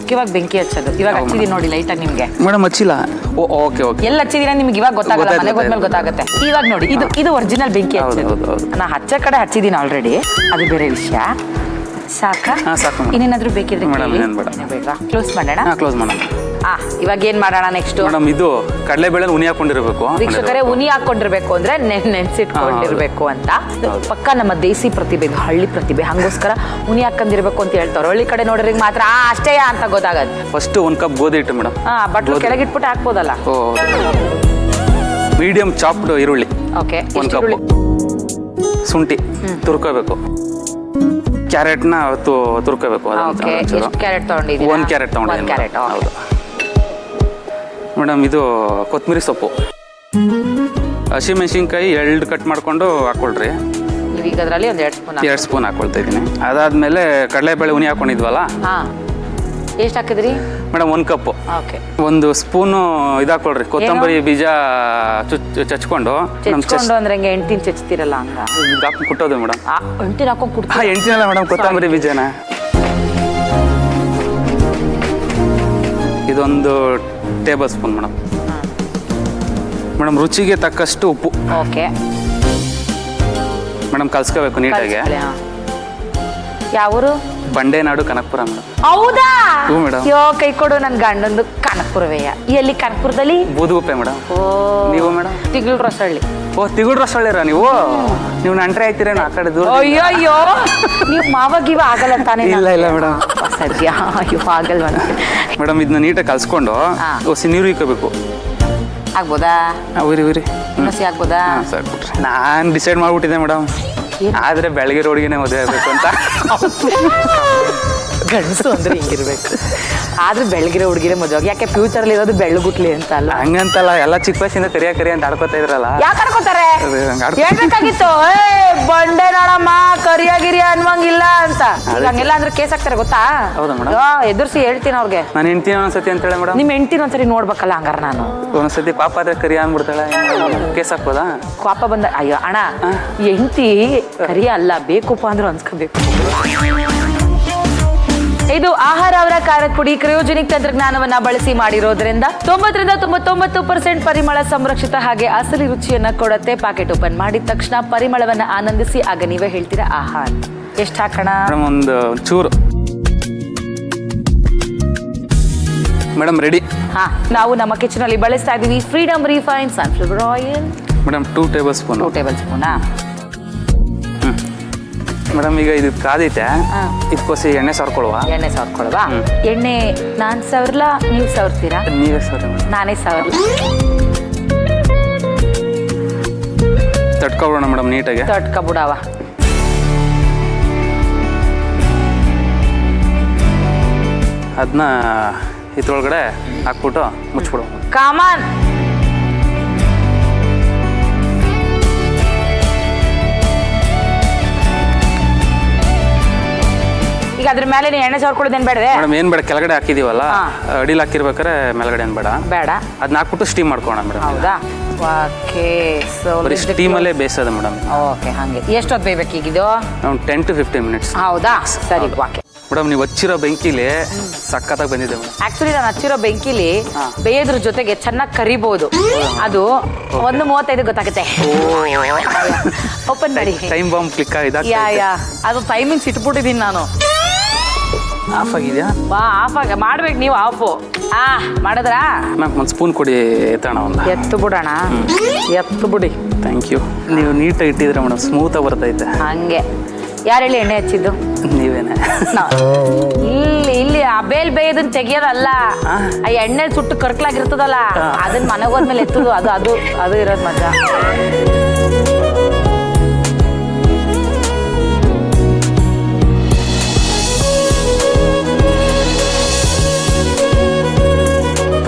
ಮುಖ್ಯವಾಗಿ ಬೆಂಕಿ ಹಚ್ಚೋದು. ಇವಾಗ ಹಚ್ಚಿದೀನಿ ನೋಡಿ ಲೈಟಾಗಿ ನಿಮ್ಗೆ. ಮೇಡಮ್ ಹಚ್ಚಿಲ್ಲ. Okay okay. ಎಲ್ಲ ಹಚ್ಚಿದೀನಿ ನಿಮ್ಗೆ ಇವಾಗ ಗೊತ್ತಾಗಲ್ಲ, ಮನೆಗೆ ಹೋದ್ಮೇಲೆ ಗೊತ್ತಾಗುತ್ತೆ. ಇವಾಗ ನೋಡಿ ಇದು ಒರಿಜಿನಲ್ ಬೆಂಕಿ ಹಚ್ಚೋದು. ನಾ ಹಚ್ಚ ಕಡೆ ಹಚ್ಚಿದೀನಿ ಆಲ್ರೆಡಿ, ಅದು ಬೇರೆ ವಿಷಯ. ಸಾಕಾ? ಸಾಕು. ಇನ್ನೇನಾದ್ರೂ ಬೇಕಿದ್ರೆ ಬೇಡ. ಕ್ಲೋಸ್ ಮಾಡೋಣ. ಕ್ಲೋಸ್ ಮಾಡೋಣ. ಇವಾಗ ಏನ್ ಮಾಡೋಣ ನೆಕ್ಸ್ಟ್? ಮೇಡಮ್ ಇದು ಕಡಲೆಬೇಳೆ ಉನಿ ಹಾಕೊಂಡಿರ್ಬೇಕು. ವೀಕ್ಷಕರೇ, ಉನಿ ಹಾಕೊಂಡಿರ್ಬೇಕು ಅಂದ್ರೆ ನೆನ್ಸಿಟ್ಕೊಂಡಿರ್ಬೇಕು ಅಂತ. ಪಕ್ಕ ನಮ್ಮ ದೇಸಿ ಪ್ರತಿಭೆ, ಇದು ಹಳ್ಳಿ ಪ್ರತಿಭೆ, ಹಂಗೋಸ್ಕರ ಉನಿ ಹಾಕೊಂಡಿರ್ಬೇಕು ಅಂತ ಹೇಳ್ತಾರೆ. ಹಳ್ಳಿ ಕಡೆ ನೋಡ್ರಿಗೆ ಮಾತ್ರ ಅಷ್ಟೇ ಅಂತ ಗೊತ್ತಾಗತ್ತೆ. ಫಸ್ಟ್ 1 ಕಪ್ ಗೋಧಿ ಹಿಟ್ಟು ಮೇಡಮ್. ಬಟ್ಲು ಕೆಳಗಿಟ್ಬಿಟ್ಟು ಹಾಕ್ಬೋದಲ್ಲ. ಮೀಡಿಯಂ ಚಾಪ್ಡ್ ಈರುಳ್ಳಿ. ಓಕೆ. 1 ಕಪ್. ಶುಂಠಿ ತುರ್ಕೋಬೇಕು. ಕ್ಯಾರೆಟ್ನ ತುರ್ಕೋಬೇಕು. ಕ್ಯಾರೆಟ್ ತಗೊಂಡಿದ್ದೀವಿ. 1 ಕ್ಯಾರೆಟ್ ತಗೊಂಡಿದ್ದೀನಿ. ಹೌದು ಮೇಡಮ್. ಇದು ಕೊತ್ತಂಬರಿ ಸೊಪ್ಪು, ಹಸಿಮೆಣಸಿನ್ಕಾಯಿ 2 ಕಟ್ ಮಾಡ್ಕೊಂಡು ಹಾಕೊಳ್ರಿ. ಈಗ ಅದರಲ್ಲಿ ಒಂದು 2 ಸ್ಪೂನ್ ಹಾಕೊಳ್ತಾ ಇದ್ದೀನಿ. ಅದಾದ್ಮೇಲೆ ಕಡಲೆಬೇಳೆ ಉನಿ ಹಾಕೊಂಡಿದ್ವಲ್ಲ, ಎಷ್ಟು ಹಾಕಿದ್ರಿ ಮೇಡಮ್? 1 ಕಪ್. ಒಂದು ಸ್ಪೂನು ಇದಾಕೊಳ್ರಿ, ಕೊತ್ತಂಬರಿ ಬೀಜ ಚಚ್ಕೊಂಡು. ಅಂದ್ರೆ ಎಂಟಿನ ಚಚ್ತಿರಲ್ಲ ಹಂಗ ಕುಟ್ಟೋದು ಮೇಡಮ್. ಎಂಟಿನ ಹಾಕೊಂಡ್ ಕುಟ್ಟ. ಎಂಟಿನಲ್ಲ ಮೇಡಮ್, ಕೊತ್ತಂಬರಿ ಬೀಜನ. ಇದೊಂದು ಟೇಬಲ್ ಸ್ಪೂನ್ ಮೇಡಮ್. ಮೇಡಮ್ ರುಚಿಗೆ ತಕ್ಕಷ್ಟು ಉಪ್ಪು. ಓಕೆ ಮೇಡಮ್, ಕಲ್ಸ್ಕೋಬೇಕು ನೀಟಾಗಿ. ಯಾವರು? ಬಂಡೇನಾಡು, ಕನಕಪುರ ಮೇಡಮ್. ಹೌದಾ? ಮೇಡಮ್. ಯೋ, ಕೈ ಕೊಡು. ನನ್ ಗಂಡಂದು ಕನಕಪುರವೇ. ಎಲ್ಲಿ ಕನಕಪುರದಲ್ಲಿ? ಬೂದುಗುಪ್ಪೆ ಮೇಡಮ್. ನೀವು ಮೇಡಮ್? ತಿಗಳು ರಸಳ್ಳಿ. ತಿಗುಳ್ ರಸಳ್ಳಿರ ನೀವು? ನೀವು ನಂಟ್ರೆ ಆಯ್ತೀರೇನು ಆ ಕಡೆ ದೂರ? ಅಯ್ಯೋ, ನೀವು ಮಾವಾಗಿವ ಆಗಲ್ಲ ತಾನೇ? ಇಲ್ಲ ಮೇಡಮ್, ಸದ್ಯ ಅಯ್ಯೋ ಆಗಲ್ವ ಮೇಡಮ್. ಇದನ್ನ ನೀಟಾಗಿ ಕಲ್ಸ್ಕೊಂಡು ನೀರು ಇಕ್ಕೋಬೇಕು. ಆಗ್ಬೋದಾ? ಉರಿ ಹಸಿ ಆಗ್ಬೋದಾ? ಸಾಕ್ಬಿಟ್ರಿ. ನಾನು ಡಿಸೈಡ್ ಮಾಡ್ಬಿಟ್ಟಿದ್ದೆ ಮೇಡಮ್, ಆದ್ರೆ ಬೆಳಗ್ಗೆ ರೋಡ್ಗೆ ಮದುವೆ ಆಗ್ಬೇಕು ಅಂತ. ಗಂಡಸು ಅಂದ್ರೆ ಹಿಂಗಿರ್ಬೇಕು. ಆದ್ರೆ ಬೆಳಗಿರೋ ಹುಡುಗಿರೇ ಮದುವೆ. ಯಾಕೆ ಫ್ಯೂಚರ್ ಅಲ್ಲಿ ಇರೋದು ಬೆಳ್ಳಗುಟ್ಲಿ ಅಂತ ಅಲ್ಲ? ಹಂಗಂತಲ್ಲ, ಎಲ್ಲ ಚಿಕ್ಕ ವಯಸ್ಸಿಂದ ಕರಿ ಅಂತ ಆಡ್ಕೊತಾ ಇದ್ರಲ್ಲ. ಯಾಕೆ ಆಡ್ಕೋತಾರೆ? ಹೇಳ್ಬೇಕಾಗಿತ್ತು, ಬಂಡೆ ನೋಡಮ್ಮ ಕರಿಯಾಗಿರಿ ಅನ್ವಂಗಿಲ್ಲ ಅಂತ. ಹಂಗೆಲ್ಲ ಅಂದ್ರೆ ಕೇಸ್ ಹಾಕ್ತಾರೆ ಗೊತ್ತಾ? ಹೌದಾ ಮೇಡಮ್? ಎದುರ್ಸಿ ಹೇಳ್ತೀನಿ ಅವ್ರಿಗೆ. ನಾನು ಹೆಂಡ್ತೀನಿ ಒಂದ್ಸತಿ ಅಂತ ಹೇಳಿ ಮೇಡಮ್. ನಿಮ್ ಹೆಂಡ್ತಿನ ಒಂದ್ಸರಿ ನೋಡ್ಬೇಕಲ್ಲ. ಹಂಗಾರ ನಾನು ಒಂದ್ಸತಿ ಪಾಪ ಆದ್ರೆ ಕರಿ ಅಂದ್ಬಿಡ್ತಾಳೆ, ಕೇಸ್ ಹಾಕ್ಬೋದಾ? ಪಾಪ ಬಂದ. ಅಯ್ಯೋ ಅಣ್ಣ, ಹೆಂಡ್ತಿ ಕರಿಯ ಅಲ್ಲ, ಬೇಕುಪ್ಪ ಅಂದ್ರೆ ಅನ್ಸ್ಕೋಬೇಕು. ಇದು ಆಹಾರ ಅವರ ಖಾರದ ಪುಡಿ ಕ್ರಯೋಜೆನಿಕ್ ತಂತ್ರಜ್ಞಾನವನ್ನ ಬಳಸಿ ಮಾಡಿರೋದ್ರಿಂದ 90-99% ಪರಿಮಳ ಸಂರಕ್ಷಿತ ಹಾಗೆ ಅಸಲಿ ರುಚಿಯನ್ನ ಕೊಡುತ್ತೆ. ಪ್ಯಾಕೆಟ್ ಓಪನ್ ಮಾಡಿದ ತಕ್ಷಣ ಪರಿಮಳವನ್ನ ಆನಂದಿಸಿ. ಆಗ ನೀವೇ ಹೇಳ್ತೀರಾ ಆಹಾ. ಎಷ್ಟು ಹಾಕೋಣ? ಒಂದು ಚೂರು ಮೇಡಮ್. ರೆಡಿ. ನಾವು ನಮ್ಮ ಕಿಚನ್ ಅಲ್ಲಿ ಬಳಸ್ತಾ ಇದೀವಿ Freedom refined sunflower oil madam. 2 tablespoon. 2 ಟೇಬಲ್ ಸ್ಪೂನಾ? ಮೇಡಮ್ ಈಗ ಇದು ಕಾದೈತೆ, ಇದಕ್ಕೋಸಿ ಎಣ್ಣೆ ಸಾರ್ಕೊಳ್ವಾ? ಎಣ್ಣೆ ಸಾರ್ಕೊಳ್ವಾ? ಎಣ್ಣೆ ನಾನ್ ಸವರ್ಲಾ, ನೀವು ಸವರ್ತೀರಾ? ನೀವೇ ಸವರಿ. ನಾನೇ ಸವರ್ಲ. ತಟ್ಕೊಬಿಡೋಣ ಮೇಡಮ್ ನೀಟಾಗಿ. ತಟ್ಕೊಬಿಡವ. ಅದನ್ನ ಇದ್ರೊಳಗಡೆ ಹಾಕ್ಬಿಟ್ಟು ಮುಚ್ಬಿಡು. ಕಾಮನ್. ಈಗ ಅದ್ರ ಮೇಲೆ ಎಣ್ಣೆ ಸಾರ್ಕೊಳ್ಳೋದೇನ್ ಬೇಡ ಮೇಡಮ್? ಏನ್ ಬೇಡ, ಕೆಳಗಡೆ ಹಾಕಿದೀವಲ್ಲ, ಅಡಿಲ್ ಹಾಕಿರ್ಬೇಕಾರೆ ಮೇಲ್ಗಡೆ ಏನ್ ಬೇಡ. ಅದನ್ನ ಹಾಕ್ಬಿಟ್ಟು ಸ್ಟೀಮ್ ಮಾಡ್ಕೋಣ ಮೇಡಮ್. ಹೌದಾ? ಓಕೆ. ಬರೀ ಸ್ಟೀಮ್ ಅಲ್ಲೇ ಬೇಯಿಸೋದು ಮೇಡಮ್. ಓಕೆ. ಹಂಗೆ ಎಷ್ಟೊತ್ತು ಬೇಯಬೇಕು ಈಗ ಇದು? 10 to 15 minutes. ಹೌದಾ? ಸರಿ. ಓಕೆ ಮೇಡಮ್, ನೀವು ಹಚ್ಚಿರೋ ಬೆಂಕಿಲಿ ಸಖತ್ತಾಗಿ ಬಂದಿದೆ ಮೇಡಮ್. ಆಕ್ಚುಲಿ ನಾನು ಹಚ್ಚಿರೋ ಬೆಂಕಿಲಿ ಬೇಯೋದ್ರ ಜೊತೆಗೆ ಚೆನ್ನಾಗಿ ಕರಿಬಹುದು. ಅದು 1:35 ಗೊತ್ತಾಗುತ್ತೆ. ಓಪನ್ ಮಾಡಿ. ಟೈಮ್ ಬಾಂಬ್ ಕ್ಲಿಕ್ ಆಗಿದೆ. ಅದು ಟೈಮಿಂಗ್ಸ್ ಇಟ್ಬಿಟ್ಟಿದ್ದೀನಿ ನಾನು. ಆಫ್ ಆಗಿದೆಯಾ? ಆಫ್ ಮಾಡ್ಬೇಕು ನೀವು. ಆಫು ಮಾಡಿದ್ರಾ? ಮ್ಯಾಮ್ ಒಂದು ಸ್ಪೂನ್ ಕೊಡಿ, ಎತ್ತೋಣ. ಒಂದು ಎತ್ತು ಬಿಡೋಣ. ಎತ್ತು ಬಿಡಿ. Thank you. ನೀವು ನೀಟಾಗಿ ಇಟ್ಟಿದ್ರೆ ಮೇಡಮ್, ಸ್ಮೂತಾಗಿ ಬರ್ತೈತೆ. ಹಂಗೆ. ಯಾರು ಹೇಳಿ ಎಣ್ಣೆ ಹಚ್ಚಿದ್ದು? ನೀವೇನೆ. ಇಲ್ಲಿ ಆ ಬೇಲ್ ಬೇಯೋದನ್ನ ತೆಗಿಯೋದಲ್ಲ, ಆ ಎಣ್ಣೆ ಸುಟ್ಟು ಕರ್ಕಲಾಗಿರ್ತದಲ್ಲ, ಅದನ್ನ ಮನೆಗೆ ಹೋದ್ಮೇಲೆ ಎತ್ತದು. ಅದು ಅದು ಅದು ಇರೋದು ಮಜಾ.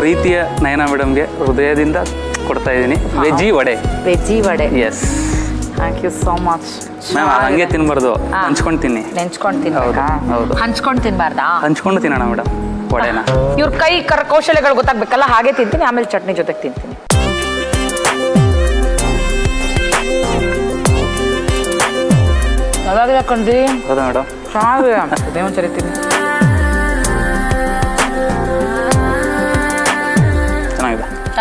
ಪ್ರೀತಿಯ ನಯನ ಮೇಡಮ್ಗೆ ಹೃದಯದಿಂದ ಕೊಡ್ತಾ ಇದ್ದೀನಿ veggie vada. Veggie vada. Yes. Thank you so much. Ma'am, ಹಂಗೆ ತಿನ್ಬಾರ್ದು, ಹಂಚ್ಕೊಂಡು ತಿನ್ನಿ. ನೆಂಚ್ಕೊಂಡು ತಿನ್ಬೇಕಾ? ಹೌದು. ಹಂಚ್ಕೊಂಡು ತಿನ್ಬಾರ್ದಾ? ಹಂಚ್ಕೊಂಡು ತಿನ್ನೋಣ ಮೇಡಮ್ ವಡೆನ. ಇವ್ರ ಕೈ ಕೌಶಲ್ಯಗಳು ಗೊತ್ತಾಗ್ಬೇಕಲ್ಲ, ಹಾಗೆ ತಿಂತೀನಿ. ಆಮೇಲೆ ಚಟ್ನಿ ಜೊತೆಗೆ ತಿಂತೀನಿ. ಅದಾಗಿದೆ ಕಂಡ್ರಿ. ಹೌದಾ ಮೇಡಮ್? ಚೆನ್ನಾಗಿದೆ. ಒಂದ್ಸರಿ ತಿನ್ನಿ.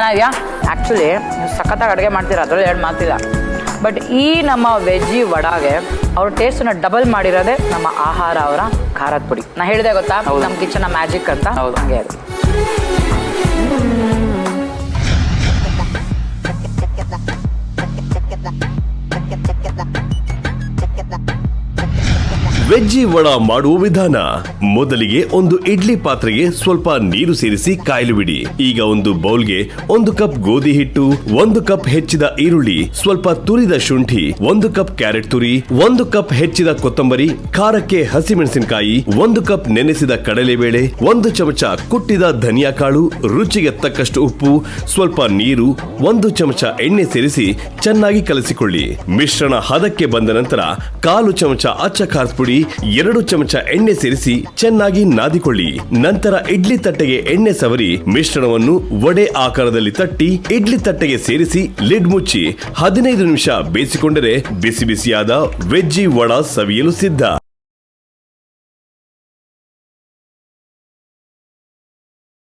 ಚೆನ್ನಾಗಿದೆಯಾ? ಆ್ಯಕ್ಚುಲಿ ನೀವು ಸಖತ್ತಾಗಿ ಅಡುಗೆ ಮಾಡ್ತೀರಾ, ಅದರಲ್ಲಿ ಎರಡು ಮಾತಿಲ್ಲ. ಬಟ್ ಈ ನಮ್ಮ ವೆಜ್ಜಿ ವಡಾಗೆ ಅವ್ರ ಟೇಸ್ಟನ್ನ ಡಬಲ್ ಮಾಡಿರೋದೇ ನಮ್ಮ ಆಹಾರ ಅವರ ಖಾರದ ಪುಡಿ. ನಾ ಹೇಳಿದೆ ಗೊತ್ತಾ, ನಮ್ಮ ಕಿಚನ್ ಮ್ಯಾಜಿಕ್ ಅಂತ. ಹಂಗೆ ಅದು. ವೆಜ್ಜಿ ವಡಾ ಮಾಡುವ ವಿಧಾನ: ಮೊದಲಿಗೆ ಒಂದು ಇಡ್ಲಿ ಪಾತ್ರೆಗೆ ಸ್ವಲ್ಪ ನೀರು ಸೇರಿಸಿ ಕಾಯಲು ಬಿಡಿ. ಈಗ ಒಂದು ಬೌಲ್ಗೆ 1 ಕಪ್ ಗೋಧಿ ಹಿಟ್ಟು, 1 ಕಪ್ ಹೆಚ್ಚಿದ ಈರುಳ್ಳಿ, ಸ್ವಲ್ಪ ತುರಿದ ಶುಂಠಿ, 1 ಕಪ್ ಕ್ಯಾರೆಟ್ ತುರಿ, 1 ಕಪ್ ಹೆಚ್ಚಿದ ಕೊತ್ತಂಬರಿ, ಖಾರಕ್ಕೆ ಹಸಿಮೆಣಸಿನಕಾಯಿ, 1 ಕಪ್ ನೆನೆಸಿದ ಕಡಲೆಬೇಳೆ, 1 ಚಮಚ ಕುಟ್ಟಿದ ಧನಿಯಾ ಕಾಳು, ರುಚಿಗೆ ತಕ್ಕಷ್ಟು ಉಪ್ಪು, ಸ್ವಲ್ಪ ನೀರು, 1 ಚಮಚ ಎಣ್ಣೆ ಸೇರಿಸಿ ಚೆನ್ನಾಗಿ ಕಲಸಿಕೊಳ್ಳಿ. ಮಿಶ್ರಣ ಹದಕ್ಕೆ ಬಂದ ನಂತರ 1/4 ಚಮಚ ಅಚ್ಚ ಖಾರದ ಪುಡಿ, 2 ಚಮಚ ಎಣ್ಣೆ ಸೇರಿಸಿ ಚೆನ್ನಾಗಿ ನಾದಿಕೊಳ್ಳಿ. ನಂತರ ಇಡ್ಲಿ ತಟ್ಟೆಗೆ ಎಣ್ಣೆ ಸವರಿ ಮಿಶ್ರಣವನ್ನು ವಡೆ ಆಕಾರದಲ್ಲಿ ತಟ್ಟಿ ಇಡ್ಲಿ ತಟ್ಟೆಗೆ ಸೇರಿಸಿ ಲಿಡ್ ಮುಚ್ಚಿ 15 ನಿಮಿಷ ಬೇಯಿಸಿಕೊಂಡರೆ ಬಿಸಿ ಬಿಸಿಯಾದ ವೆಜ್ಜಿ ವಡಾ ಸವಿಯಲು ಸಿದ್ಧ.